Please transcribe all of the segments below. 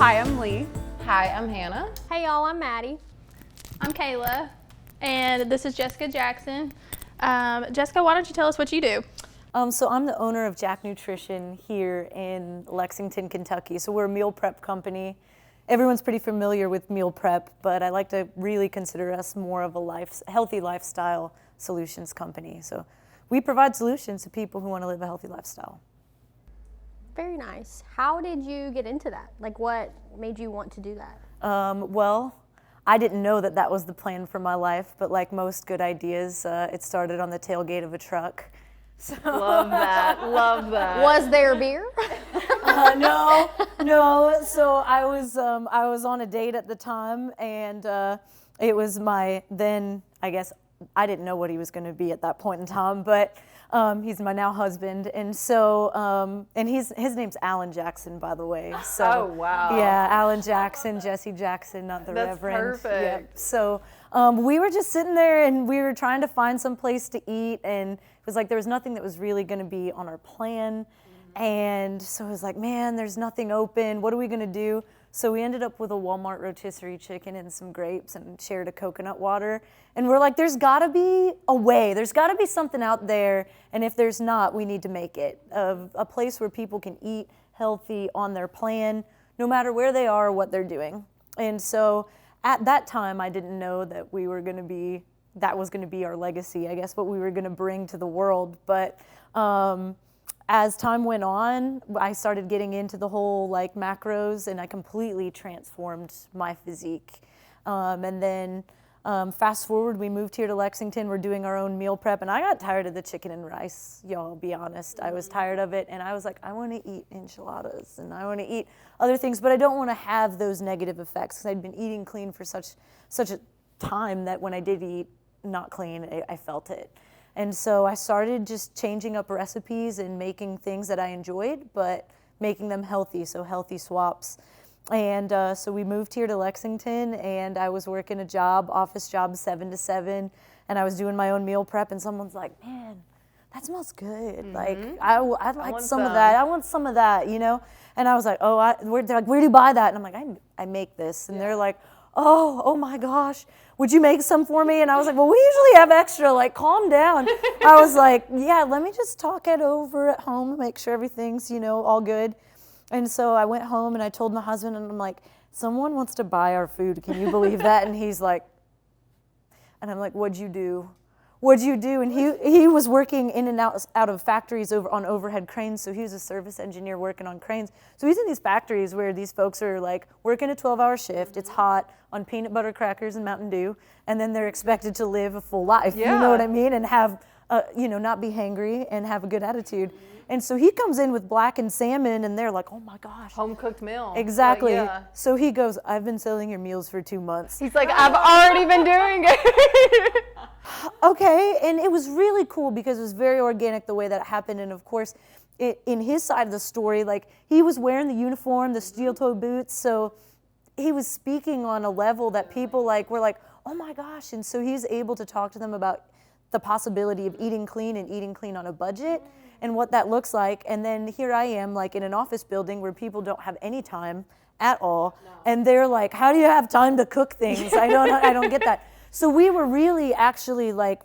Hi, I'm Lee. Hi, I'm Hannah. Hey y'all, I'm Maddie. I'm Kayla, and this is Jessica Jackson. Jessica, why don't you tell us what you do? So I'm the owner of Jack Nutrition here in Lexington, Kentucky. So we're a meal prep company. Everyone's pretty familiar with meal prep, but I like to really consider us more of a healthy lifestyle solutions company. So we provide solutions to people who want to live a healthy lifestyle. Very nice. How did you get into that? Like, what made you want to do that? Well, I didn't know that that was the plan for my life, but like most good ideas, it started on the tailgate of a truck. So, Love that. Love that. Was there beer? No. So I was on a date at the time, and it was my then, I guess, I didn't know what he was going to be at that point in time, but he's my now husband, and so and his name's Alan Jackson, by the way. So, oh wow. Yeah, Alan Jackson, Jesse Jackson, not the That's Reverend. perfect. Yeah. So we were just sitting there, and we were trying to find some place to eat, and it was like there was nothing that was really going to be on our plan. And so I was like, man, there's nothing open. What are we going to do? So we ended up with a Walmart rotisserie chicken and some grapes and shared a coconut water. And we're like, there's got to be a way. There's got to be something out there. And if there's not, we need to make it a place where people can eat healthy on their plan, no matter where they are or what they're doing. And so at that time, I didn't know that that was going to be our legacy, I guess, what we were going to bring to the world. But as time went on, I started getting into the whole like macros, and I completely transformed my physique. And then fast forward, we moved here to Lexington. We're doing our own meal prep, and I got tired of the chicken and rice, y'all, be honest. I was tired of it, and I was like, I want to eat enchiladas, and I want to eat other things, but I don't want to have those negative effects, because I'd been eating clean for such a time that when I did eat not clean, I felt it. And so I started just changing up recipes and making things that I enjoyed, but making them healthy, so healthy swaps. And so we moved here to Lexington, and I was working office job 7 to 7, and I was doing my own meal prep, and someone's like, man, that smells good. Mm-hmm. Like, I'd like some of that. I want some of that, you know? And I was like, they're like, where do you buy that? And I'm like, I make this. And they're like, oh my gosh, would you make some for me? And I was like, well, we usually have extra, like, calm down. I was like, yeah, let me just talk it over at home and make sure everything's, all good. And so I went home and I told my husband, and I'm like, someone wants to buy our food. Can you believe that? And he's like, and I'm like, what'd you do? And he was working in and out of factories on overhead cranes, so he was a service engineer working on cranes. So he's in these factories where these folks are like working a 12-hour shift, it's hot, on peanut butter crackers and Mountain Dew, and then they're expected to live a full life, You know what I mean? And have, not be hangry and have a good attitude. And so he comes in with blackened salmon, and they're like, oh my gosh. Home-cooked meal. Exactly. So he goes, I've been selling your meals for 2 months. He's like, I've already been doing it. Okay, and it was really cool because it was very organic the way that it happened. And of course, in his side of the story, like, he was wearing the uniform, the steel-toe boots, so he was speaking on a level that people were like, oh my gosh. And so he's able to talk to them about the possibility of eating clean and eating clean on a budget and what that looks like. And then here I am, like, in an office building where people don't have any time at all. No. And they're like, how do you have time to cook things? I don't get that. So we were really actually like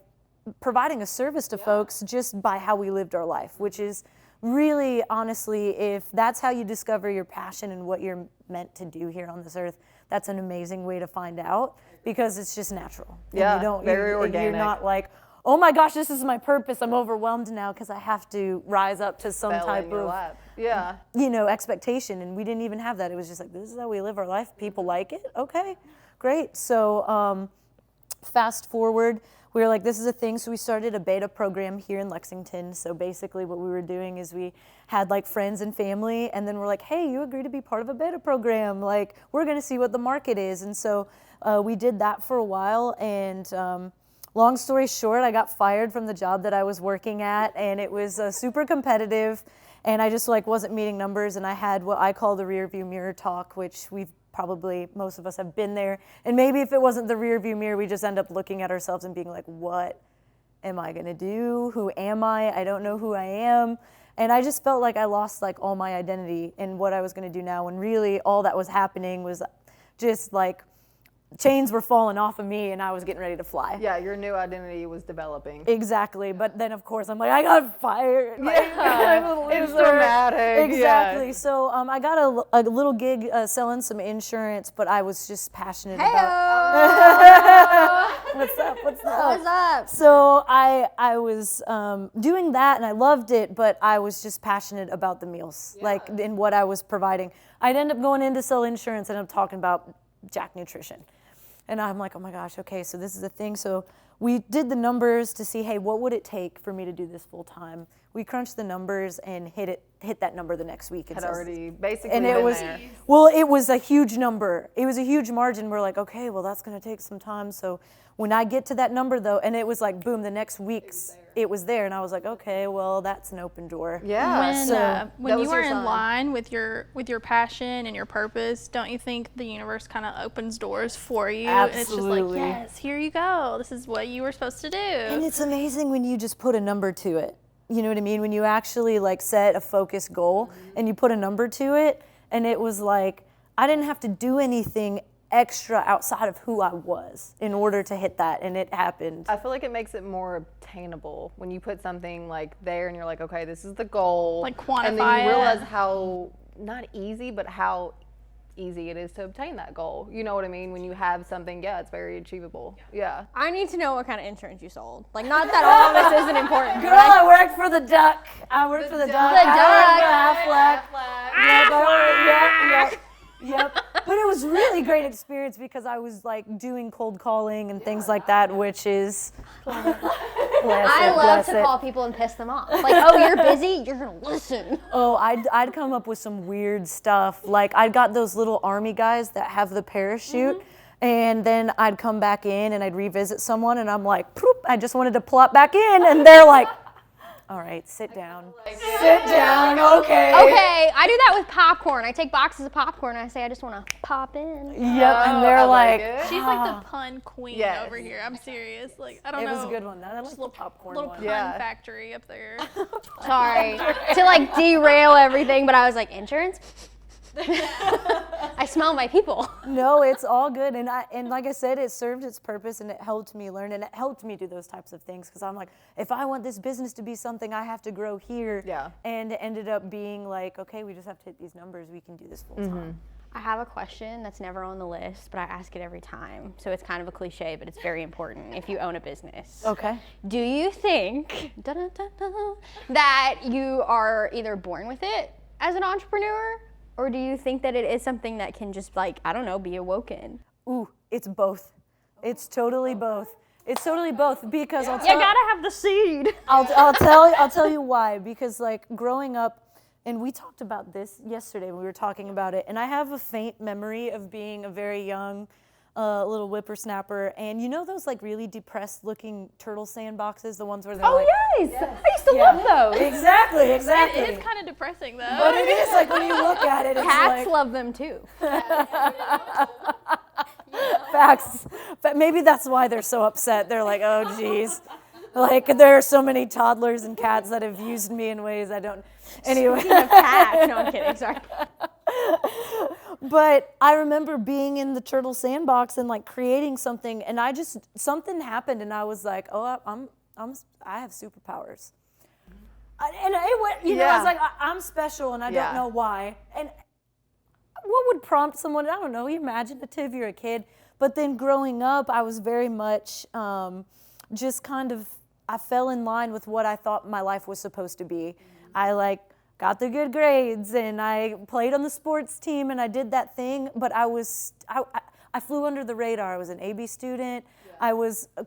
providing a service to folks just by how we lived our life, which is really, honestly, if that's how you discover your passion and what you're meant to do here on this earth, that's an amazing way to find out, because it's just natural. Yeah, very You're organic. not like, oh my gosh, this is my purpose. I'm overwhelmed now because I have to rise up to some type of expectation. And we didn't even have that. It was just like, this is how we live our life. People like it. Okay, great. So fast forward, we were like, this is a thing. So we started a beta program here in Lexington. So basically what we were doing is we had like friends and family, and then we're like, hey, you agree to be part of a beta program. Like, we're going to see what the market is. And so we did that for a while. And long story short, I got fired from the job that I was working at, and it was super competitive, and I just wasn't meeting numbers, and I had what I call the rear view mirror talk, which most of us have been there. And maybe if it wasn't the rear view mirror, we just end up looking at ourselves and being like, what am I gonna do? Who am I? I don't know who I am. And I just felt like I lost like all my identity in what I was going to do now, when really all that was happening was just like chains were falling off of me and I was getting ready to fly. Yeah, your new identity was developing. Exactly, but then of course I'm like, I got fired. Yeah, it's dramatic. Exactly. Yeah. So I got a little gig selling some insurance, but I was just passionate about. What's up? What's up? What's up? So I was doing that and I loved it, but I was just passionate about the meals, like in what I was providing. I'd end up going in to sell insurance and I'm talking about Jack Nutrition. And I'm like, oh my gosh, okay, so this is a thing. So we did the numbers to see, hey, what would it take for me to do this full time? We crunched the numbers and hit that number the next week. Had already basically and been it was, there. well, it was a huge number. It was a huge margin. We're like, okay, well, that's going to take some time. So when I get to that number, though, and it was like, boom, the next week's it was there. And I was like, okay, well, that's an open door. Yeah. When you was are your in sign. line with your passion and your purpose, don't you think the universe kind of opens doors for you? And it's just like, Absolutely. yes, here you go. This is what you were supposed to do. And it's amazing when you just put a number to it. You know what I mean? When you actually like set a focused goal and you put a number to it, and it was like, I didn't have to do anything extra outside of who I was in order to hit that, and it happened. I feel like it makes it more obtainable when you put something like there and you're like, okay, this is the goal. Like And then quantify you it. realize how, not easy, but how easy it is to obtain that goal. You know what I mean? When you have something, it's very achievable. Yeah. I need to know what kind of insurance you sold. Like, not that all of this isn't important. Girl, I worked for the Duck. I worked for the Duck. Yep. But it was really great experience because I was like doing cold calling and things like that, which is I love to call people and piss them off. Like, oh, you're busy? You're going to listen. Oh, I'd come up with some weird stuff. Like I got those little army guys that have the parachute. And then I'd come back in and I'd revisit someone and I'm like, poop, I just wanted to plop back in. And they're like, all right, sit down. Sit down, okay. Okay, I do that with popcorn. I take boxes of popcorn and I say, I just want to pop in. Yep, and they're I like like, it. She's like the pun queen Yes. over here. I'm serious. Like, I don't it know. was a good one. I like the popcorn Little one. pun Yeah. factory up there. Sorry. To like derail everything, but I was like, insurance? I smell my people. No, it's all good, and like I said, it served its purpose, and it helped me learn, and it helped me do those types of things. Because I'm like, if I want this business to be something, I have to grow here. Yeah. And it ended up being like, okay, we just have to hit these numbers. We can do this full time. I have a question that's never on the list, but I ask it every time. So it's kind of a cliche, but it's very important if you own a business. Okay. Do you think that you are either born with it as an entrepreneur, or do you think that it is something that can just, like, I don't know, be awoken? Ooh, it's both. It's totally both. It's totally both because I'll You tell gotta have the seed. I'll tell you why, because like growing up, and we talked about this yesterday when we were talking about it, and I have a faint memory of being a very young little whippersnapper, and you know those like really depressed looking turtle sandboxes, the ones where they're like, Yes. I used to love those. exactly. It is kind of depressing though. But it is like when you look at it, it's Cats like love them too. facts. But maybe that's why they're so upset. They're like, oh geez. Like there are so many toddlers and cats that have used me in ways I don't. Anyway. Speaking of cats, no, I'm kidding. Sorry. But I remember being in the turtle sandbox and like creating something, and something happened, and I was like, oh, I have superpowers. And it went, I was like, I'm special, and I don't know why. And what would prompt someone? I don't know. You're imaginative. You're a kid. But then growing up, I was very much just kind of. I fell in line with what I thought my life was supposed to be. I got the good grades and I played on the sports team and I did that thing, but I flew under the radar. I was an AB student. I was, I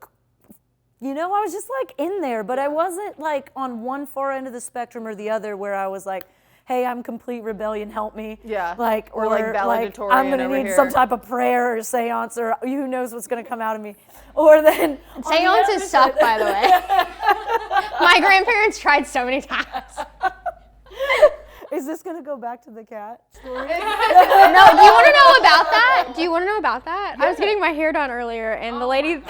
was just like in there, but I wasn't like on one far end of the spectrum or the other where I was like, hey, I'm complete rebellion, help me. Yeah. Or valedictorian I'm gonna over need here. some type of prayer or seance or who knows what's gonna come out of me. Or then Seances suck, by the way. My grandparents tried so many times. Is this gonna go back to the cat story? No, do you want to know about that? Do you want to know about that? I was getting my hair done earlier, and the lady.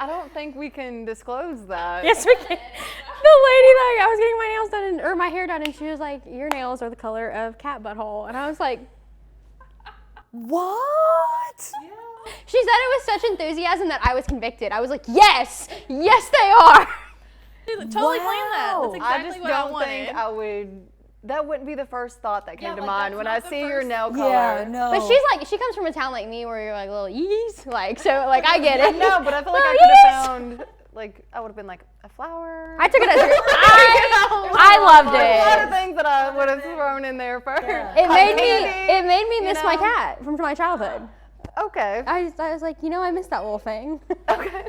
I don't think we can disclose that. Yes, we can. The lady that I was getting my nails done or my hair done, and she was like, "Your nails are the color of cat butthole," and I was like, What? she said it with such enthusiasm that I was convicted. I was like, yes, yes, they are. Totally planned that. That's Wow. I exactly just what I don't wanted. think I would. That wouldn't be the first thought that came to mind when I not the see your first- nail color. Yeah, no. But she's like, she comes from a town like me where you're like little yees, like so, like I get it. No, but I feel like I Little could yees. have found, like, I would have been like a flower. I took it as I loved a lot of it. things that I would have thrown in there first. It made me miss my know? cat from my childhood. Okay. I was like, I miss that little thing. Okay.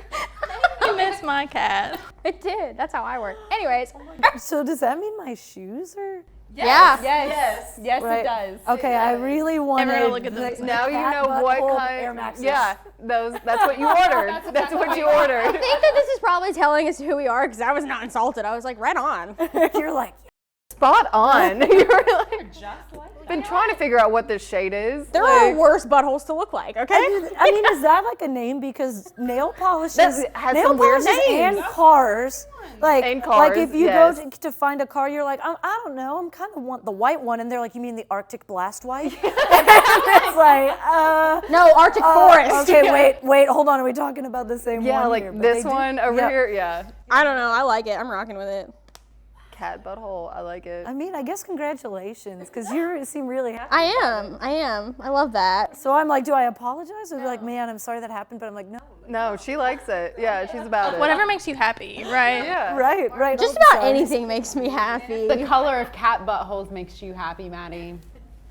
I miss my cat. It did. That's how I work. Anyways. So does that mean my shoes are? Yeah. Yes, Right. it does. Okay, I really wanted. Everyone look at those. Now you cat know what butthole kind. Air Maxes. Yeah, that's what you ordered. That's what you ordered. I think that this is probably telling us who we are because I was not insulted. I was like, right on. You're like, Spot on. You were like, been trying to figure out what this shade is. There are worse buttholes to look like, okay? I mean, is that like a name? Because nail polishes, That has nail some weird polishes names. and cars, like, And like cars, if you yes. go to find a car, you're like, I don't know, I'm kind of want the white one, and they're like, you mean the Arctic Blast white? And it's like, No, Arctic Forest. okay, wait, hold on, are we talking about the same one? Yeah, like here? But this they do- one over yeah. here. Yeah. I don't know. I like it. I'm rocking with it. Cat butthole. I like it. I mean, I guess congratulations, because you seem really happy. I am. I love that. So I'm like, do I apologize? Or be like, man, I'm sorry that happened, but I'm like, no. No, she likes it. Yeah, she's about it. Whatever makes you happy, right? Yeah. Right. Just I'm about sorry. anything makes me happy. The color of cat buttholes makes you happy, Maddie.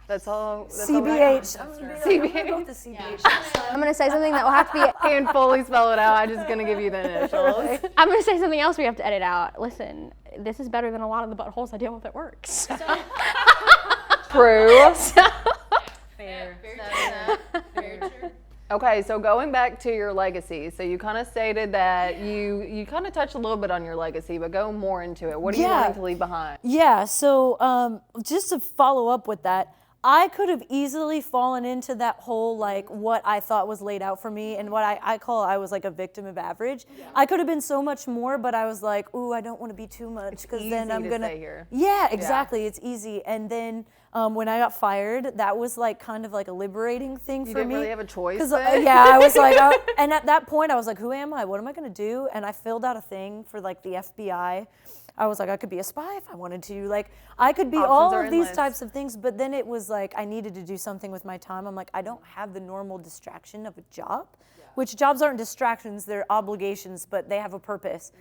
That's all. That's all we CBH. got. CBH. The CBH. I'm gonna say something that will have to be. Can't fully spell it out. I'm just gonna give you the initials. I'm gonna say something else we have to edit out. Listen, this is better than a lot of the buttholes I deal with at work. So. True. Fair. Okay, so going back to your legacy, so you kind of stated that you kind of touched a little bit on your legacy, but go more into it. What are you Yeah. wanting to leave behind? Yeah, so just to follow up with that, I could have easily fallen into that whole like what I thought was laid out for me and what I call I was like a victim of average. I could have been so much more, but I was like, ooh, I don't want to be too much because then easy I'm to gonna. stay here. Yeah, exactly. It's easy. And then when I got fired, that was like kind of like a liberating thing You for didn't me. really have a choice 'Cause, then? yeah, I was like, and at that point, I was like, who am I? What am I gonna do? And I filled out a thing for like the FBI. I was like, I could be a spy if I wanted to. Like, I could be Options all are of these endless. types of things. But then it was like, I needed to do something with my time. I'm like, I don't have the normal distraction of a job, which jobs aren't distractions, they're obligations, but they have a purpose.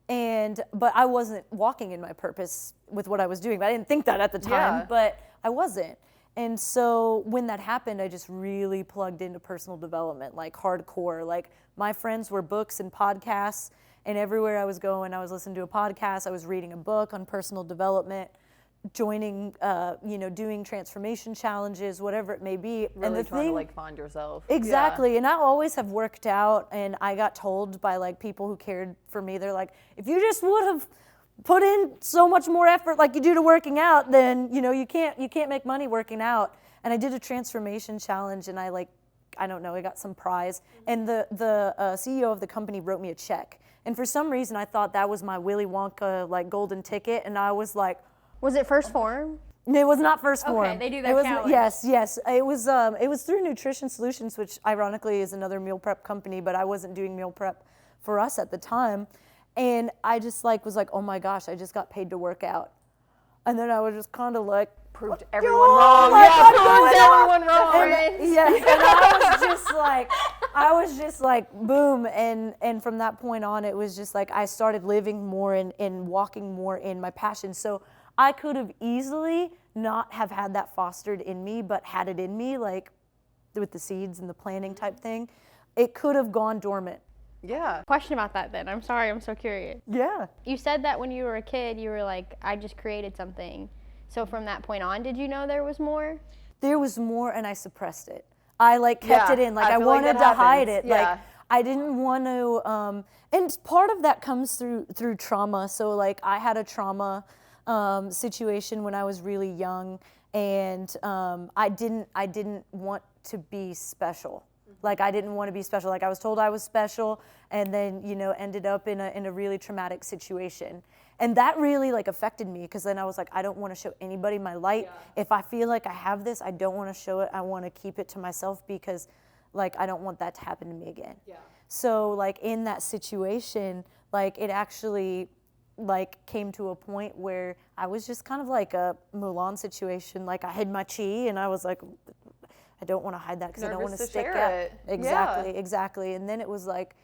But I wasn't walking in my purpose with what I was doing. I didn't think that at the time, Yeah. but I wasn't. And so when that happened, I just really plugged into personal development, like hardcore. Like my friends were books and podcasts, and everywhere I was going, I was listening to a podcast, I was reading a book on personal development, joining, doing transformation challenges, whatever it may be. Really and the trying thing, to like find yourself. exactly, and I always have worked out, and I got told by like people who cared for me, they're like, if you just would have put in so much more effort like you do to working out, then you can't make money working out. And I did a transformation challenge, and I got some prize, and the CEO of the company wrote me a check. And for some reason, I thought that was my Willy Wonka like golden ticket, and I was like, Was it first form? it was not first form. Okay, they do that It was, challenge. yes. It was through Nutrition Solutions, which ironically is another meal prep company, but I wasn't doing meal prep for us at the time. And I just was like, oh my gosh, I just got paid to work out. And then I was just kind of like, Proved everyone wrong. my Yeah, God, proved everyone wrong. yes, and I was just like, boom, and from that point on, it was just like I started living more and walking more in my passion. So I could have easily not have had that fostered in me, but had it in me, like with the seeds and the planning type thing, it could have gone dormant. Yeah. Question about that then. I'm sorry, I'm so curious. Yeah. You said that when you were a kid, you were like, I just created something. So from that point on, did you know there was more? There was more, and I suppressed it. I kept Yeah, it in, I I feel like wanted that to hide happens. it. Like Yeah. I didn't want to, and part of that comes through trauma. So like I had a trauma situation when I was really young, and I didn't want to be special. Like I didn't want to be special. Like I was told I was special, and then ended up in a really traumatic situation. And that really like affected me, because then I was like, I don't want to show anybody my light. If I feel like I have this, I don't want to show it. I want to keep it to myself, because like I don't want that to happen to me again. So like in that situation, like it actually like came to a point where I was just kind of like a Mulan situation. Like I hid my chi, and I was like, I don't want to hide that because I don't want to stick out. Exactly. And then it was like,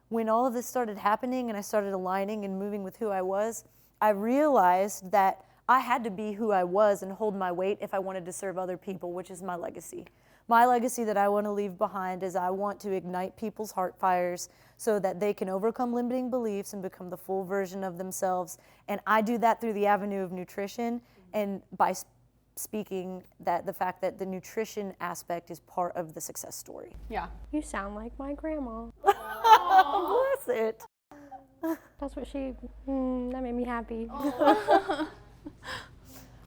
when all of this started happening and I started aligning and moving with who I was, I realized that I had to be who I was and hold my weight if I wanted to serve other people, which is my legacy. My legacy that I want to leave behind is I want to ignite people's heart fires so that they can overcome limiting beliefs and become the full version of themselves. And I do that through the avenue of nutrition, and by speaking that the fact that the nutrition aspect is part of the success story. Yeah. You sound like my grandma. Bless it. That's what that made me happy.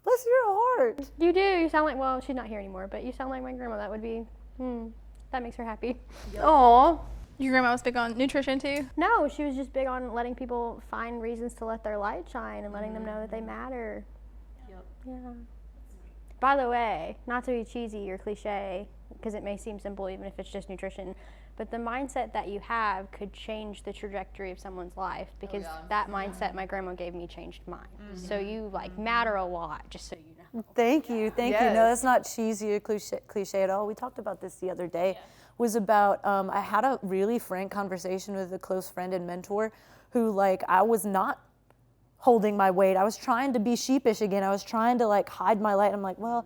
Bless your heart. You do. You sound like, well, she's not here anymore, but you sound like my grandma. That would be, that makes her happy. Aw. Your grandma was big on nutrition too? No, she was just big on letting people find reasons to let their light shine and letting them know that they matter. Yeah. By the way, not to be cheesy or cliche, because it may seem simple even if it's just nutrition, but the mindset that you have could change the trajectory of someone's life, because that mindset my grandma gave me changed mine. So you like matter a lot, just so you know. Thank you. No, that's not cheesy or cliche at all. We talked about this the other day. Was about, I had a really frank conversation with a close friend and mentor who, like, I was not holding my weight. I was trying to be sheepish again. I was trying to like hide my light. I'm like, well,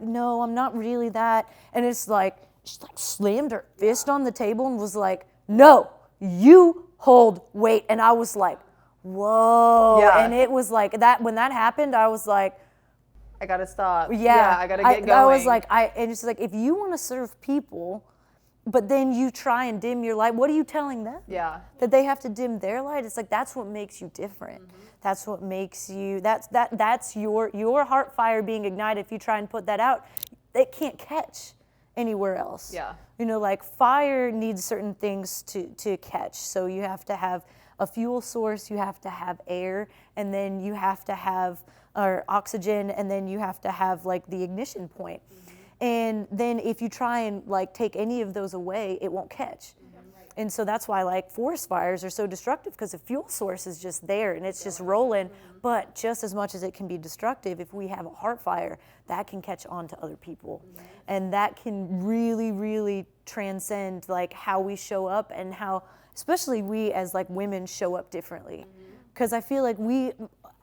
no, I'm not really that. And it's like, she like slammed her fist on the table and was like, no, you hold weight. And I was like, whoa. Yeah. And it was like that, when that happened, I was like, I gotta stop. yeah, I gotta get going. I was like, and it's like, if you want to serve people, but then you try and dim your light, what are you telling them? Yeah. That they have to dim their light? It's like, that's what makes you different. That's what makes you, that's your heart fire being ignited. If you try and put that out, it can't catch anywhere else. Yeah. Like fire needs certain things to catch. So you have to have a fuel source, you have to have air, and then you have to have oxygen, and then you have to have like the ignition point. And then if you try and like take any of those away, it won't catch. And so that's why like forest fires are so destructive, because the fuel source is just there and it's just rolling. But just as much as it can be destructive, if we have a heart fire, that can catch on to other people. And that can really, really transcend like how we show up, and how, especially we as like women, show up differently. Because I feel like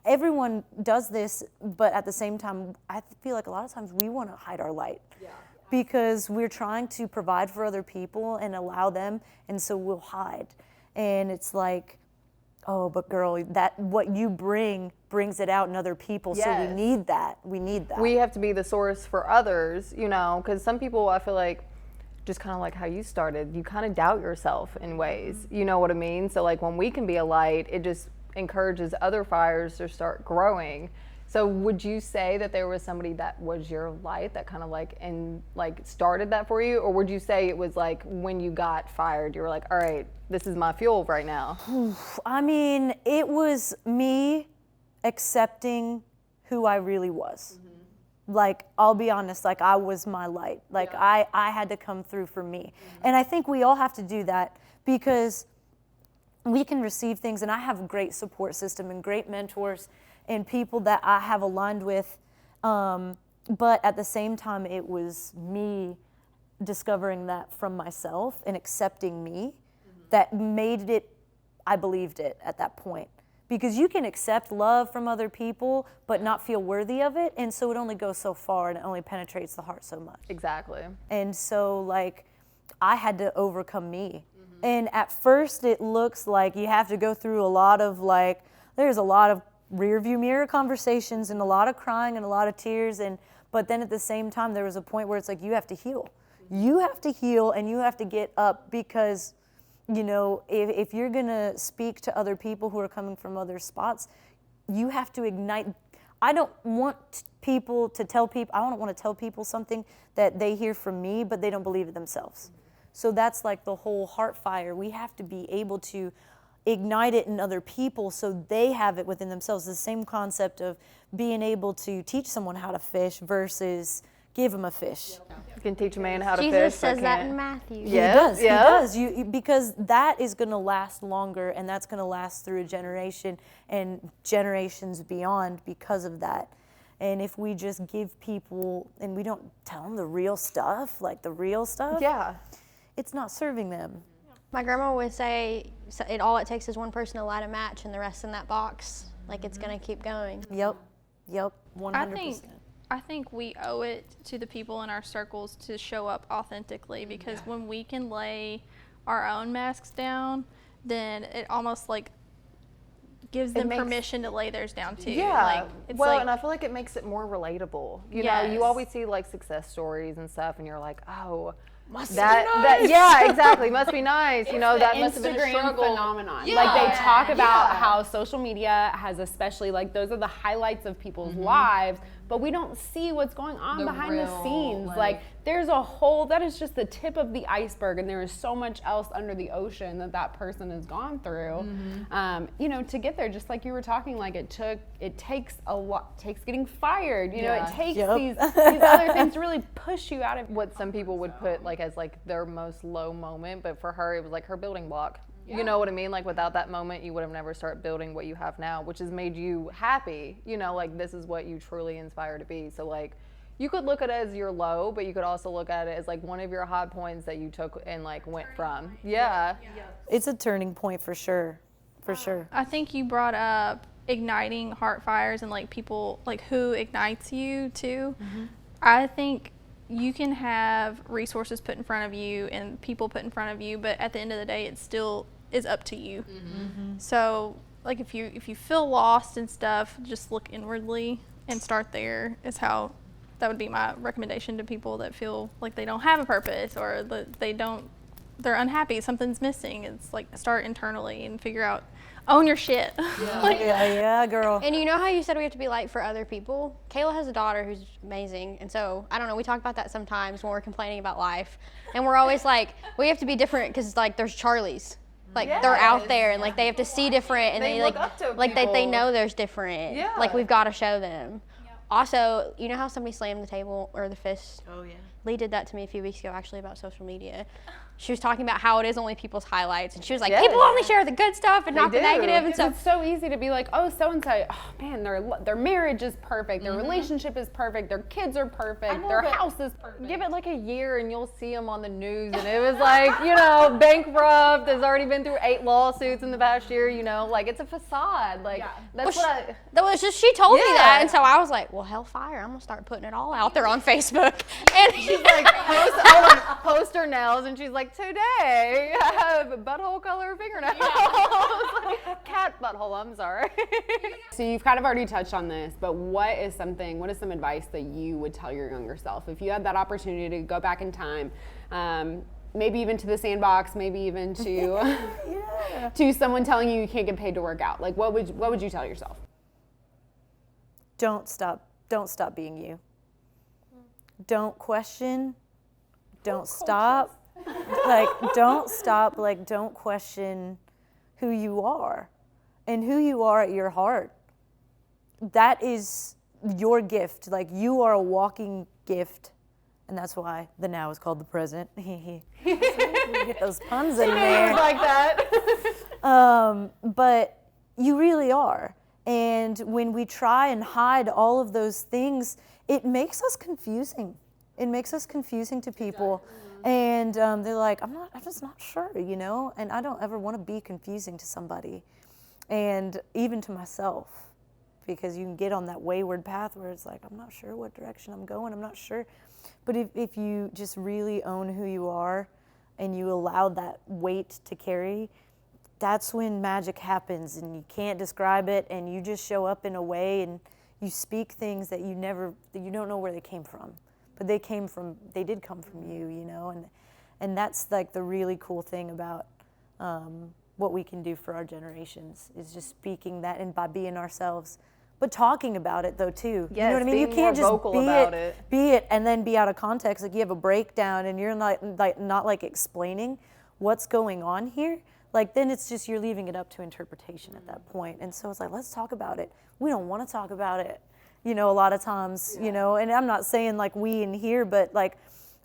everyone does this, but at the same time, I feel like a lot of times we want to hide our light. Because we're trying to provide for other people and allow them, and so we'll hide. And it's like, oh, but girl, that what you brings it out in other people. So we need that. We have to be the source for others, because some people, I feel like, just kind of like how you started, you kind of doubt yourself in ways, you know what I mean? So like when we can be a light, it just encourages other fires to start growing. So would you say that there was somebody that was your light that kind of like started that for you? Or would you say it was like when you got fired, you were like, all right, this is my fuel right now? I mean, it was me accepting who I really was. Like, I'll be honest, like I was my light. Like I had to come through for me. And I think we all have to do that, because we can receive things, and I have a great support system and great mentors and people that I have aligned with, but at the same time, it was me discovering that from myself and accepting me that made it, I believed it at that point. Because you can accept love from other people, but not feel worthy of it, and so it only goes so far, and it only penetrates the heart so much. Exactly. And so, like, I had to overcome me. And at first, it looks like you have to go through a lot of, like, there's a lot of rear view mirror conversations and a lot of crying and a lot of tears, but then at the same time there was a point where it's like you have to heal. You have to heal, and you have to get up, because if you're gonna speak to other people who are coming from other spots, you have to ignite. I don't want people to tell people, I don't want to tell people something that they hear from me but they don't believe it themselves. So that's like the whole heart fire. We have to be able to ignite it in other people so they have it within themselves. The same concept of being able to teach someone how to fish versus give them a fish. You can teach a man how to fish. Jesus but says that can't. in Matthew. Yes, He does. Because that is going to last longer, and that's going to last through a generation and generations beyond because of that. And if we just give people, and we don't tell them the real stuff, Yeah. it's not serving them. My grandma would say, all it takes is one person to light a match and the rest in that box. Like, it's going to keep going. Yep, 100%. I think we owe it to the people in our circles to show up authentically, because when we can lay our own masks down, then it almost like gives them permission to lay theirs down too. Yeah. Like, it's well, like, and I feel like it makes it more relatable. You know, Yes. you always see like success stories and stuff, and you're like, oh, Must that, be that, nice. yeah, exactly. Must be nice. You know, that The must have been a Instagram struggle. phenomenon. Yeah. Like they talk about Yeah. how social media has, especially like those are the highlights of people's lives, but we don't see what's going on The behind the real, scenes. like- Like there's a whole, that is just the tip of the iceberg, and there is so much else under the ocean that person has gone through. You know, to get there, just like you were talking, like it takes a lot, takes getting fired. You know, it takes these other things to really push you out of What some people would put like as like their most low moment, but for her it was like her building block. You know what I mean? Like without that moment, you would have never started building what you have now, which has made you happy. You know, like this is what you truly inspire to be. So like, you could look at it as your low, but you could also look at it as like one of your high points that you took and like went from. Yeah. It's a turning point for sure. For sure. I think you brought up igniting heart fires and like people, like who ignites you too. I think you can have resources put in front of you and people put in front of you, but at the end of the day, it still is up to you. So like if you feel lost and stuff, just look inwardly and start there. Is how that would be my recommendation to people that feel like they don't have a purpose or that they're unhappy, something's missing. It's like start internally and figure out, own your shit. Yeah, girl. And you know how you said we have to be light for other people? Kayla has a daughter who's amazing. And so, I don't know, we talk about that sometimes when we're complaining about life. And we're always like, we have to be different because, like, there's Charlies. Like, they're out there and, like, they have to see different. And They they look like, up to they people. know there's different. Yeah. Like, we've got to show them. Also, you know how somebody slammed the table or the fist? Oh yeah. Lee did that to me a few weeks ago, actually, about social media. She was talking about how it is only people's highlights, and she was like, Yes. people only share the good stuff and not the do. negative, and so It's so easy to be like, oh, so and so, oh man, their marriage is perfect, their relationship is perfect, their kids are perfect, know, their but house is perfect. Give it like a year and you'll see them on the news, and it was like, you know, bankrupt, has already been through 8 lawsuits in the past year, you know, like it's a facade. Like that's Well, what I, that was just, she told me Yeah. that, and so I was like, well, hellfire, I'm gonna start putting it all out there on Facebook. And she's like, post her nails, and she's like, today I have butthole color fingernails. Like, cat butthole, I'm sorry. So you've kind of already touched on this, but what is some advice that you would tell your younger self if you had that opportunity to go back in time, maybe even to the sandbox, maybe even to to someone telling you can't get paid to work out? Like what would you tell yourself? Don't stop being you. Don't question. Don't stop. Don't question who you are and who you are at your heart. That is your gift. Like, you are a walking gift. And that's why the now is called the present. Get those puns in there. like that. But you really are. And when we try and hide all of those things, it makes us confusing. It makes us confusing to people. And they're like, I'm just not sure, you know? And I don't ever want to be confusing to somebody. And even to myself, because you can get on that wayward path where it's like, I'm not sure what direction I'm going, I'm not sure. But if you just really own who you are and you allow that weight to carry, that's when magic happens, and you can't describe it, and you just show up in a way and you speak things that you don't know where they came from. But they did come from you, you know, and that's like the really cool thing about what we can do for our generations is just speaking that, and by being ourselves, but talking about it though too. You know Yes, what I mean? You being can't more just vocal be about it, it. be it, and then be out of context. Like you have a breakdown and you're not explaining what's going on here. Like then it's just you're leaving it up to interpretation at that point. And so it's like, let's talk about it. We don't want to talk about it. You know, a lot of times, you know, and I'm not saying like we in here, but like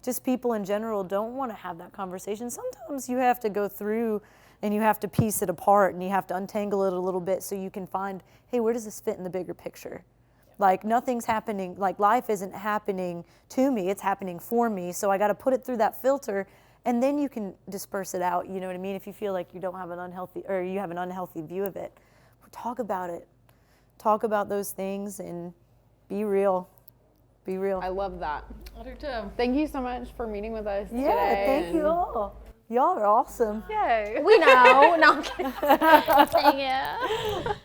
just people in general don't want to have that conversation. Sometimes you have to go through and you have to piece it apart and you have to untangle it a little bit so you can find, hey, where does this fit in the bigger picture? Like nothing's happening, like life isn't happening to me, it's happening for me. So I got to put it through that filter and then you can disperse it out. You know what I mean? If you feel like you don't have an unhealthy, or you have an unhealthy view of it, talk about it. Talk about those things and be real. Be real. I love that. I do too. Thank you so much for meeting with us Yeah, today. thank you all. Y'all are awesome. Yay. We know. No, I'm kidding. Dang it.